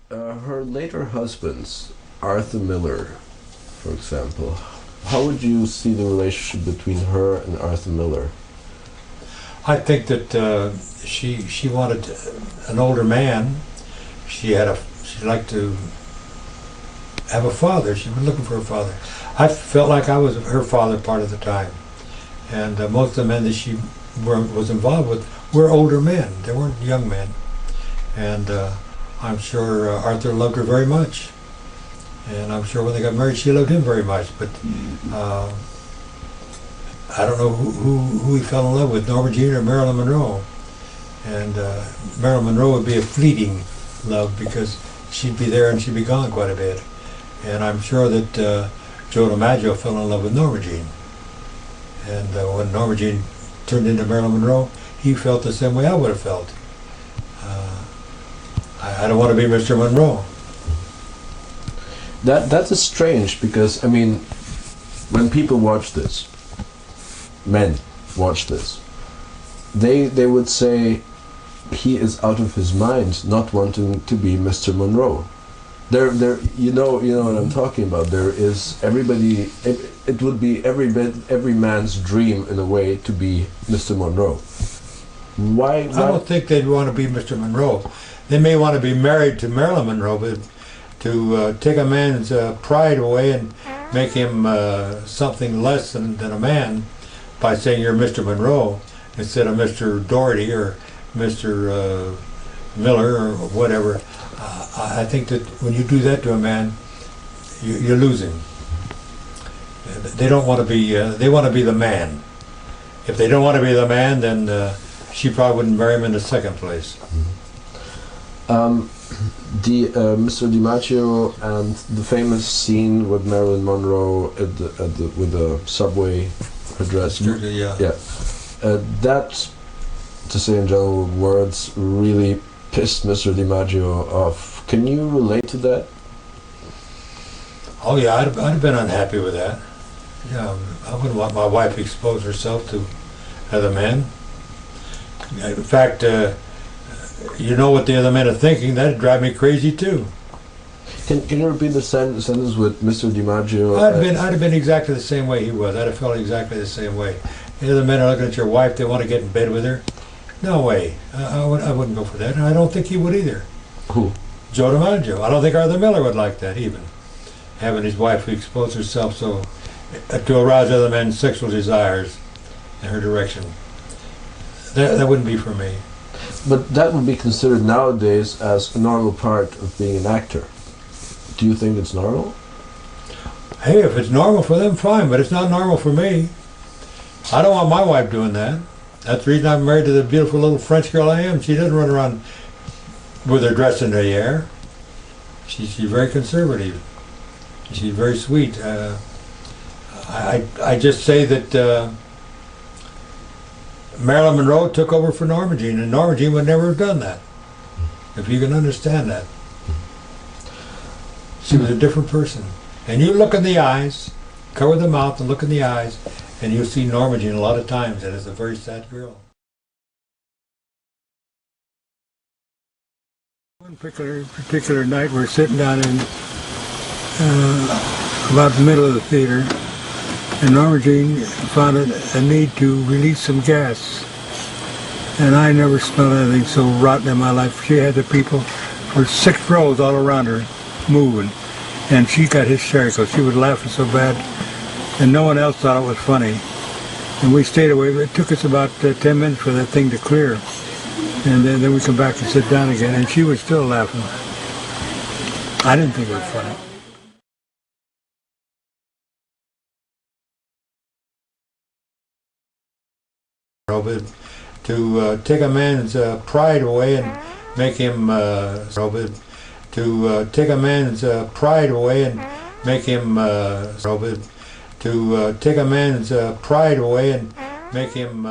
Her later husbands, Arthur Miller, for example, how would you see the relationship between her and Arthur Miller? I think that she wanted an older man. She liked to have a father. She was looking for a father. I felt like I was her father part of the time, and most of the men that she was involved with were older men. They weren't young men, and I'm sure Arthur loved her very much, and I'm sure when they got married, she loved him very much. But I don't know who he fell in love with, Norma Jean or Marilyn Monroe. And Marilyn Monroe would be a fleeting love because she'd be there and she'd be gone quite a bit. And I'm sure that Joe DiMaggio fell in love with Norma Jean. And when Norma Jean turned into Marilyn Monroe, he felt the same way I would have felt. I don't want to be Mr. Monroe. That is strange because, I mean, when people watch this, men watch this, they would say he is out of his mind not wanting to be Mr. Monroe. You know what I'm talking about. There is everybody. It would be every man's dream in a way to be Mr. Monroe. Why? I don't think they'd want to be Mr. Monroe. They may want to be married to Marilyn Monroe, but to take a man's pride away and make him something less than a man by saying you're Mr. Monroe instead of Mr. Dougherty or Mr. Miller or whatever. I think that when you do that to a man, you're losing. They don't want to be. They want to be the man. If they don't want to be the man, then she probably wouldn't marry him in the second place. Mr. DiMaggio and the famous scene with Marilyn Monroe with the subway address. Yeah. That, to say in general words, really pissed Mr. DiMaggio off. Can you relate to that? Oh yeah, I'd have been unhappy with that. Yeah, I wouldn't want my wife to expose herself to other men. In fact, you know what the other men are thinking. That'd drive me crazy too. Can you repeat the sentence with Mr. DiMaggio? I'd have been exactly the same way he was. I'd have felt exactly the same way. The other men are looking at your wife. They want to get in bed with her. No way. I wouldn't go for that, and I don't think he would either. Who? Joe DiMaggio. I don't think Arthur Miller would like that even. Having his wife expose herself so to arouse other men's sexual desires in her direction. That wouldn't be for me. But that would be considered nowadays as a normal part of being an actor. Do you think it's normal? Hey, if it's normal for them, fine, but it's not normal for me. I don't want my wife doing that. That's the reason I'm married to the beautiful little French girl I am. She doesn't run around with her dress in the air. She's very conservative. She's very sweet. I just say that Marilyn Monroe took over for Norma Jean, and Norma Jean would never have done that, if you can understand that. She was a different person. And you look in the eyes, cover the mouth and look in the eyes, and you'll see Norma Jean a lot of times, and it's a very sad girl. One particular night, we're sitting down in about the middle of the theater, and Norma Jean found a need to release some gas. And I never smelled anything so rotten in my life. She had the people for 6 rows all around her moving, and she got hysterical. She was laughing so bad, and no one else thought it was funny. And we stayed away. It took us about 10 minutes for that thing to clear. And then we come back and sit down again, and she was still laughing. I didn't think it was funny. To take a man's pride away and make him to take a man's pride away and make him to take a man's pride away and make him